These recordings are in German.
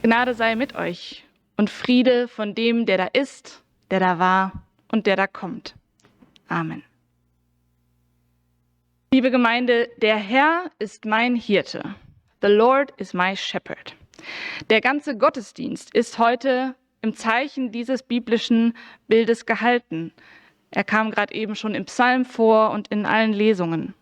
Gnade sei mit euch und Friede von dem, der da ist, der da war und der da kommt. Amen. Liebe Gemeinde, der Herr ist mein Hirte. The Lord is my shepherd. Der ganze Gottesdienst ist heute im Zeichen dieses biblischen Bildes gehalten. Er kam gerade eben schon im Psalm vor und in allen Lesungen.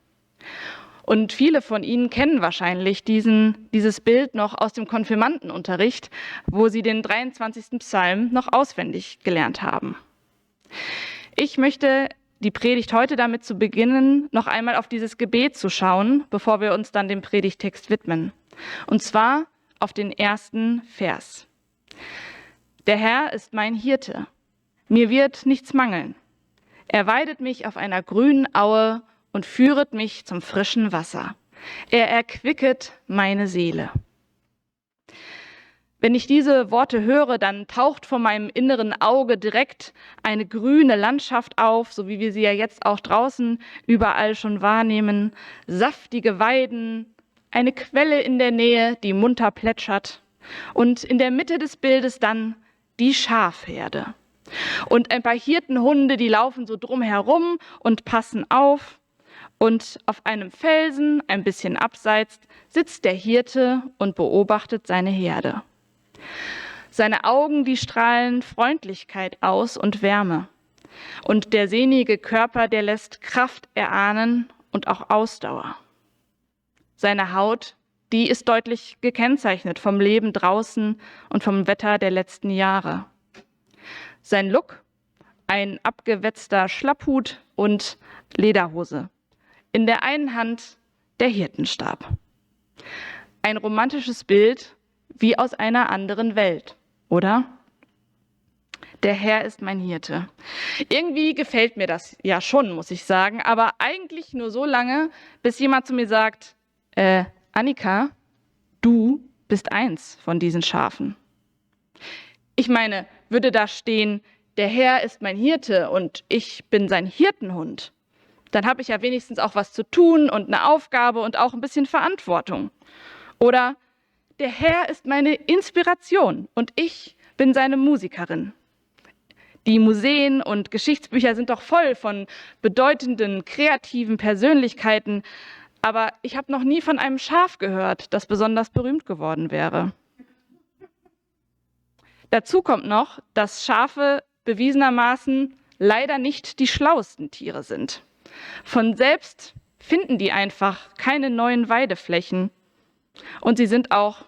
Und viele von Ihnen kennen wahrscheinlich dieses Bild noch aus dem Konfirmandenunterricht, wo sie den 23. Psalm noch auswendig gelernt haben. Ich möchte die Predigt heute damit zu beginnen, noch einmal auf dieses Gebet zu schauen, bevor wir uns dann dem Predigtext widmen. Und zwar auf den ersten Vers. Der Herr ist mein Hirte. Mir wird nichts mangeln. Er weidet mich auf einer grünen Aue und führet mich zum frischen Wasser. Er erquicket meine Seele. Wenn ich diese Worte höre, dann taucht vor meinem inneren Auge direkt eine grüne Landschaft auf, so wie wir sie ja jetzt auch draußen überall schon wahrnehmen. Saftige Weiden, eine Quelle in der Nähe, die munter plätschert. Und in der Mitte des Bildes dann die Schafherde. Und ein paar Hirtenhunde, die laufen so drumherum und passen auf. Und auf einem Felsen, ein bisschen abseits, sitzt der Hirte und beobachtet seine Herde. Seine Augen, die strahlen Freundlichkeit aus und Wärme. Und der sehnige Körper, der lässt Kraft erahnen und auch Ausdauer. Seine Haut, die ist deutlich gekennzeichnet vom Leben draußen und vom Wetter der letzten Jahre. Sein Look, ein abgewetzter Schlapphut und Lederhose. In der einen Hand der Hirtenstab. Ein romantisches Bild wie aus einer anderen Welt, oder? Der Herr ist mein Hirte. Irgendwie gefällt mir das ja schon, muss ich sagen, aber eigentlich nur so lange, bis jemand zu mir sagt, Annika, du bist eins von diesen Schafen. Ich meine, würde da stehen, der Herr ist mein Hirte und ich bin sein Hirtenhund, dann habe ich ja wenigstens auch was zu tun und eine Aufgabe und auch ein bisschen Verantwortung. Oder der Herr ist meine Inspiration und ich bin seine Musikerin. Die Museen und Geschichtsbücher sind doch voll von bedeutenden, kreativen Persönlichkeiten, aber ich habe noch nie von einem Schaf gehört, das besonders berühmt geworden wäre. Dazu kommt noch, dass Schafe bewiesenermaßen leider nicht die schlauesten Tiere sind. Von selbst finden die einfach keine neuen Weideflächen. Und sie sind auch,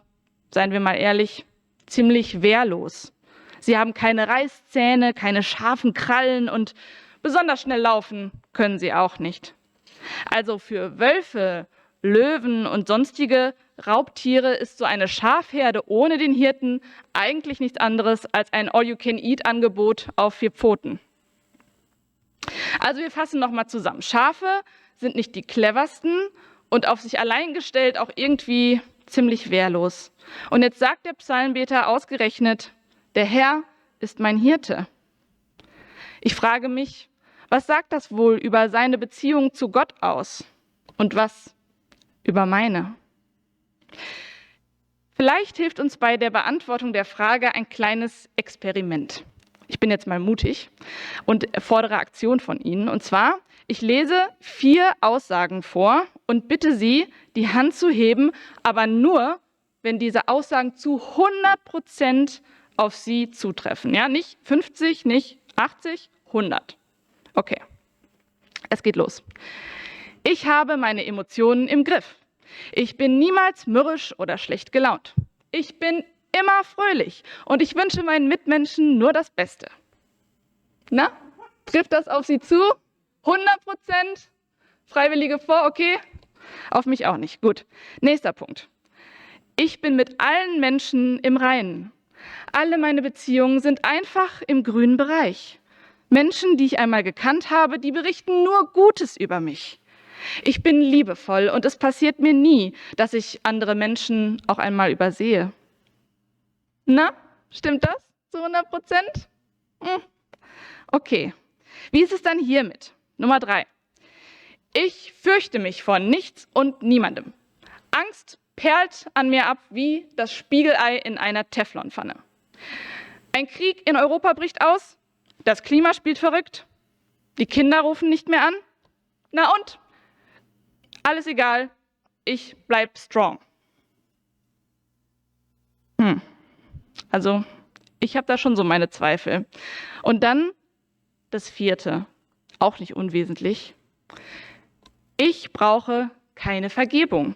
seien wir mal ehrlich, ziemlich wehrlos. Sie haben keine Reißzähne, keine scharfen Krallen und besonders schnell laufen können sie auch nicht. Also für Wölfe, Löwen und sonstige Raubtiere ist so eine Schafherde ohne den Hirten eigentlich nichts anderes als ein All-You-Can-Eat-Angebot auf 4 Pfoten. Also wir fassen nochmal zusammen. Schafe sind nicht die cleversten und auf sich allein gestellt auch irgendwie ziemlich wehrlos. Und jetzt sagt der Psalmbeter ausgerechnet, der Herr ist mein Hirte. Ich frage mich, was sagt das wohl über seine Beziehung zu Gott aus? Und was über meine? Vielleicht hilft uns bei der Beantwortung der Frage ein kleines Experiment. Ich bin jetzt mal mutig und fordere Aktion von Ihnen. Und zwar, ich lese 4 Aussagen vor und bitte Sie, die Hand zu heben, aber nur, wenn diese Aussagen zu 100% auf Sie zutreffen. Ja, nicht 50, nicht 80, 100. Okay, es geht los. Ich habe meine Emotionen im Griff. Ich bin niemals mürrisch oder schlecht gelaunt. Ich bin immer fröhlich und ich wünsche meinen Mitmenschen nur das Beste. Na, trifft das auf Sie zu? 100%? Freiwillige vor, okay? Auf mich auch nicht. Gut. Nächster Punkt. Ich bin mit allen Menschen im Reinen. Alle meine Beziehungen sind einfach im grünen Bereich. Menschen, die ich einmal gekannt habe, die berichten nur Gutes über mich. Ich bin liebevoll und es passiert mir nie, dass ich andere Menschen auch einmal übersehe. Na, stimmt das zu 100%? Okay. Wie ist es dann hiermit? Nummer 3. Ich fürchte mich vor nichts und niemandem. Angst perlt an mir ab wie das Spiegelei in einer Teflonpfanne. Ein Krieg in Europa bricht aus, das Klima spielt verrückt, die Kinder rufen nicht mehr an. Na und? Alles egal, ich bleib strong. Also, ich habe da schon so meine Zweifel. Und dann das 4., auch nicht unwesentlich. Ich brauche keine Vergebung.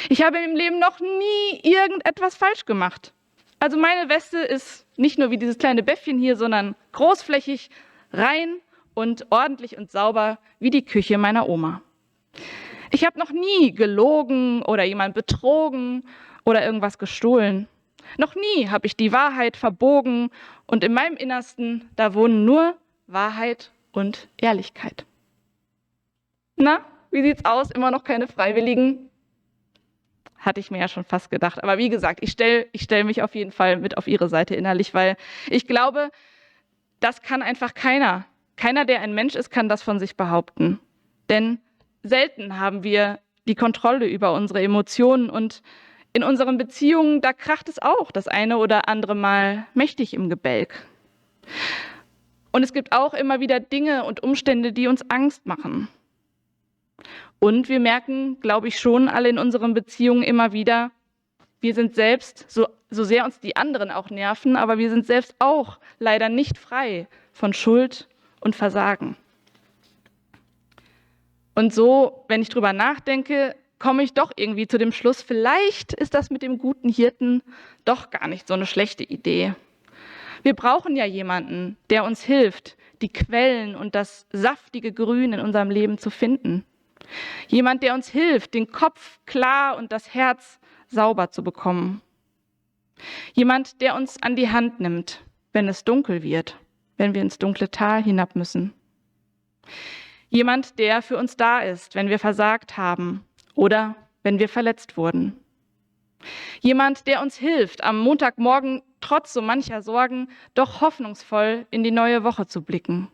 Ich habe im Leben noch nie irgendetwas falsch gemacht. Also meine Weste ist nicht nur wie dieses kleine Bäffchen hier, sondern großflächig, rein und ordentlich und sauber wie die Küche meiner Oma. Ich habe noch nie gelogen oder jemand betrogen oder irgendwas gestohlen. Noch nie habe ich die Wahrheit verbogen und in meinem Innersten, da wohnen nur Wahrheit und Ehrlichkeit. Na, wie sieht's aus? Immer noch keine Freiwilligen? Hatte ich mir ja schon fast gedacht. Aber wie gesagt, ich stell mich auf jeden Fall mit auf ihre Seite innerlich, weil ich glaube, das kann einfach keiner. Keiner, der ein Mensch ist, kann das von sich behaupten. Denn selten haben wir die Kontrolle über unsere Emotionen und in unseren Beziehungen, da kracht es auch das eine oder andere Mal mächtig im Gebälk. Und es gibt auch immer wieder Dinge und Umstände, die uns Angst machen. Und wir merken, glaube ich, schon alle in unseren Beziehungen immer wieder, wir sind selbst, so sehr uns die anderen auch nerven, aber wir sind selbst auch leider nicht frei von Schuld und Versagen. Und so, wenn ich drüber nachdenke, komme ich doch irgendwie zu dem Schluss, vielleicht ist das mit dem guten Hirten doch gar nicht so eine schlechte Idee. Wir brauchen ja jemanden, der uns hilft, die Quellen und das saftige Grün in unserem Leben zu finden. Jemand, der uns hilft, den Kopf klar und das Herz sauber zu bekommen. Jemand, der uns an die Hand nimmt, wenn es dunkel wird, wenn wir ins dunkle Tal hinab müssen. Jemand, der für uns da ist, wenn wir versagt haben oder wenn wir verletzt wurden. Jemand, der uns hilft, am Montagmorgen trotz so mancher Sorgen doch hoffnungsvoll in die neue Woche zu blicken.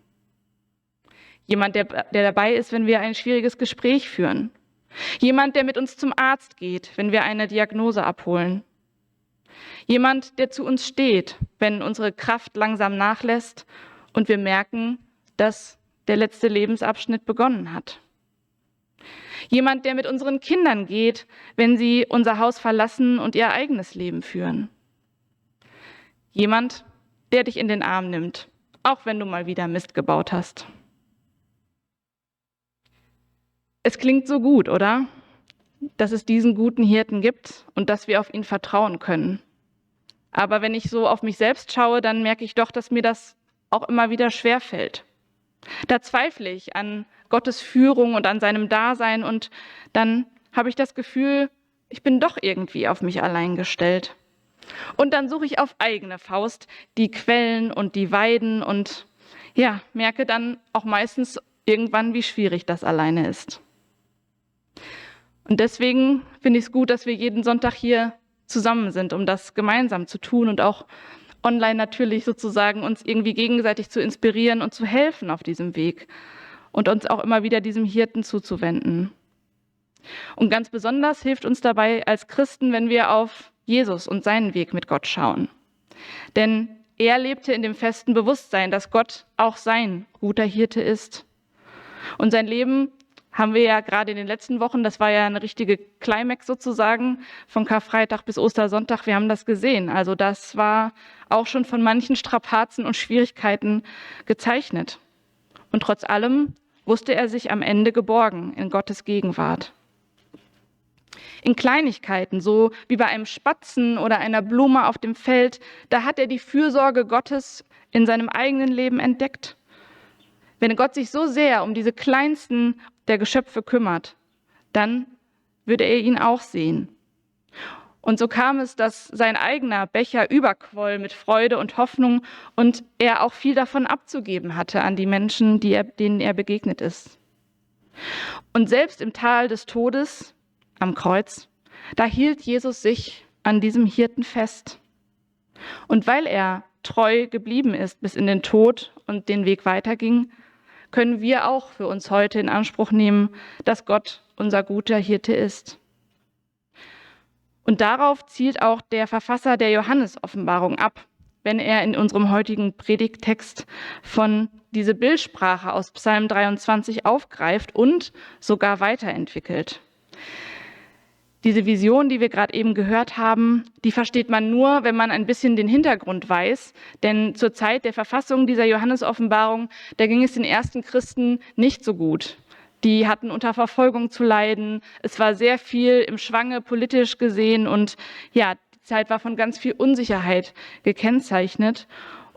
Jemand, der dabei ist, wenn wir ein schwieriges Gespräch führen. Jemand, der mit uns zum Arzt geht, wenn wir eine Diagnose abholen. Jemand, der zu uns steht, wenn unsere Kraft langsam nachlässt und wir merken, dass der letzte Lebensabschnitt begonnen hat. Jemand, der mit unseren Kindern geht, wenn sie unser Haus verlassen und ihr eigenes Leben führen. Jemand, der dich in den Arm nimmt, auch wenn du mal wieder Mist gebaut hast. Es klingt so gut, oder? Dass es diesen guten Hirten gibt und dass wir auf ihn vertrauen können. Aber wenn ich so auf mich selbst schaue, dann merke ich doch, dass mir das auch immer wieder schwerfällt. Da zweifle ich an Gottes Führung und an seinem Dasein und dann habe ich das Gefühl, ich bin doch irgendwie auf mich allein gestellt. Und dann suche ich auf eigene Faust die Quellen und die Weiden und ja, merke dann auch meistens irgendwann, wie schwierig das alleine ist. Und deswegen finde ich es gut, dass wir jeden Sonntag hier zusammen sind, um das gemeinsam zu tun und auch online natürlich sozusagen uns irgendwie gegenseitig zu inspirieren und zu helfen auf diesem Weg und uns auch immer wieder diesem Hirten zuzuwenden. Und ganz besonders hilft uns dabei als Christen, wenn wir auf Jesus und seinen Weg mit Gott schauen. Denn er lebte in dem festen Bewusstsein, dass Gott auch sein guter Hirte ist. Und sein Leben haben wir ja gerade in den letzten Wochen, das war ja eine richtige Climax sozusagen, von Karfreitag bis Ostersonntag, wir haben das gesehen. Also das war auch schon von manchen Strapazen und Schwierigkeiten gezeichnet. Und trotz allem wusste er sich am Ende geborgen in Gottes Gegenwart. In Kleinigkeiten, so wie bei einem Spatzen oder einer Blume auf dem Feld, da hat er die Fürsorge Gottes in seinem eigenen Leben entdeckt. Wenn Gott sich so sehr um diese kleinsten der Geschöpfe kümmert, dann würde er ihn auch sehen. Und so kam es, dass sein eigener Becher überquoll mit Freude und Hoffnung und er auch viel davon abzugeben hatte an die Menschen, denen er begegnet ist. Und selbst im Tal des Todes, am Kreuz, da hielt Jesus sich an diesem Hirten fest. Und weil er treu geblieben ist bis in den Tod und den Weg weiterging, können wir auch für uns heute in Anspruch nehmen, dass Gott unser guter Hirte ist. Und darauf zielt auch der Verfasser der Johannes-Offenbarung ab, wenn er in unserem heutigen Predigttext von diese Bildsprache aus Psalm 23 aufgreift und sogar weiterentwickelt. Diese Vision, die wir gerade eben gehört haben, die versteht man nur, wenn man ein bisschen den Hintergrund weiß. Denn zur Zeit der Verfassung dieser Johannes-Offenbarung, da ging es den ersten Christen nicht so gut. Die hatten unter Verfolgung zu leiden. Es war sehr viel im Schwange politisch gesehen und ja, die Zeit war von ganz viel Unsicherheit gekennzeichnet.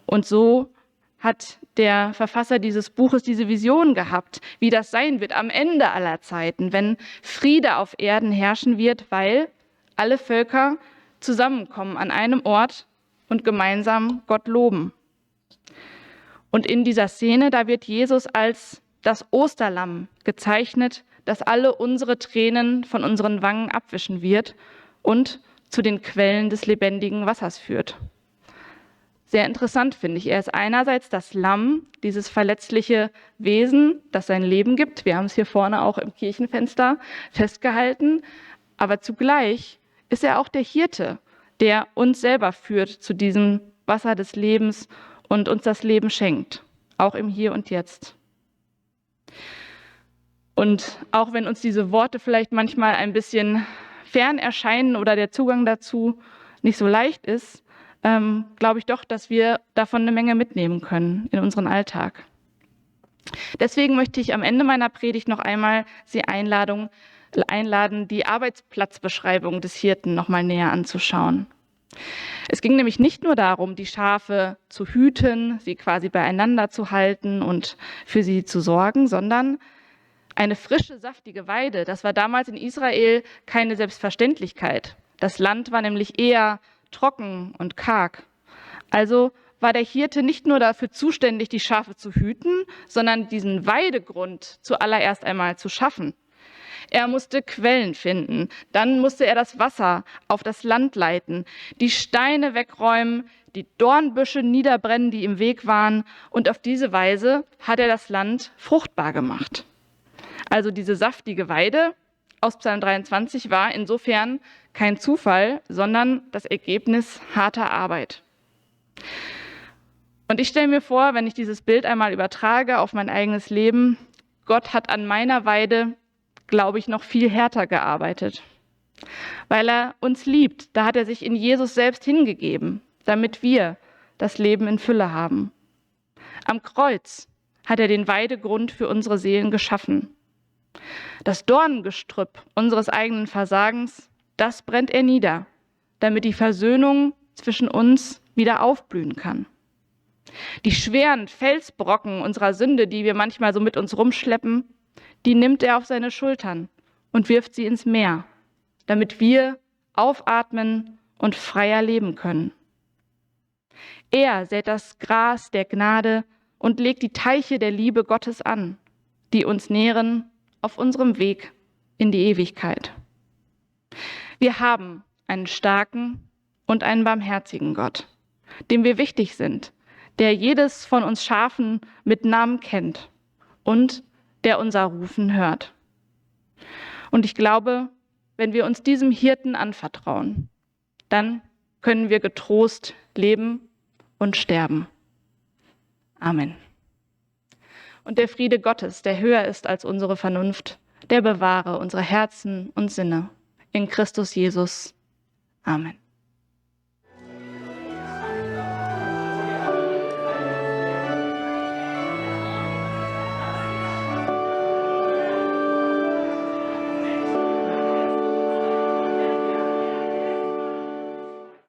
Und so hat der Verfasser dieses Buches diese Vision gehabt, wie das sein wird am Ende aller Zeiten, wenn Friede auf Erden herrschen wird, weil alle Völker zusammenkommen an einem Ort und gemeinsam Gott loben. Und in dieser Szene, da wird Jesus als das Osterlamm gezeichnet, das alle unsere Tränen von unseren Wangen abwischen wird und zu den Quellen des lebendigen Wassers führt. Sehr interessant finde ich. Er ist einerseits das Lamm, dieses verletzliche Wesen, das sein Leben gibt. Wir haben es hier vorne auch im Kirchenfenster festgehalten. Aber zugleich ist er auch der Hirte, der uns selber führt zu diesem Wasser des Lebens und uns das Leben schenkt, auch im Hier und Jetzt. Und auch wenn uns diese Worte vielleicht manchmal ein bisschen fern erscheinen oder der Zugang dazu nicht so leicht ist, glaube ich doch, dass wir davon eine Menge mitnehmen können in unseren Alltag. Deswegen möchte ich am Ende meiner Predigt noch einmal Sie einladen, die Arbeitsplatzbeschreibung des Hirten noch mal näher anzuschauen. Es ging nämlich nicht nur darum, die Schafe zu hüten, sie quasi beieinander zu halten und für sie zu sorgen, sondern eine frische, saftige Weide, das war damals in Israel keine Selbstverständlichkeit. Das Land war nämlich eher trocken und karg. Also war der Hirte nicht nur dafür zuständig, die Schafe zu hüten, sondern diesen Weidegrund zuallererst einmal zu schaffen. Er musste Quellen finden, dann musste er das Wasser auf das Land leiten, die Steine wegräumen, die Dornbüsche niederbrennen, die im Weg waren, und auf diese Weise hat er das Land fruchtbar gemacht. Also diese saftige Weide aus Psalm 23 war insofern kein Zufall, sondern das Ergebnis harter Arbeit. Und ich stelle mir vor, wenn ich dieses Bild einmal übertrage auf mein eigenes Leben, Gott hat an meiner Weide, glaube ich, noch viel härter gearbeitet. Weil er uns liebt, da hat er sich in Jesus selbst hingegeben, damit wir das Leben in Fülle haben. Am Kreuz hat er den Weidegrund für unsere Seelen geschaffen. Das Dornengestrüpp unseres eigenen Versagens, das brennt er nieder, damit die Versöhnung zwischen uns wieder aufblühen kann. Die schweren Felsbrocken unserer Sünde, die wir manchmal so mit uns rumschleppen, die nimmt er auf seine Schultern und wirft sie ins Meer, damit wir aufatmen und freier leben können. Er sät das Gras der Gnade und legt die Teiche der Liebe Gottes an, die uns nähren auf unserem Weg in die Ewigkeit. Wir haben einen starken und einen barmherzigen Gott, dem wir wichtig sind, der jedes von uns Schafen mit Namen kennt und der unser Rufen hört. Und ich glaube, wenn wir uns diesem Hirten anvertrauen, dann können wir getrost leben und sterben. Amen. Und der Friede Gottes, der höher ist als unsere Vernunft, der bewahre unsere Herzen und Sinne in Christus Jesus. Amen.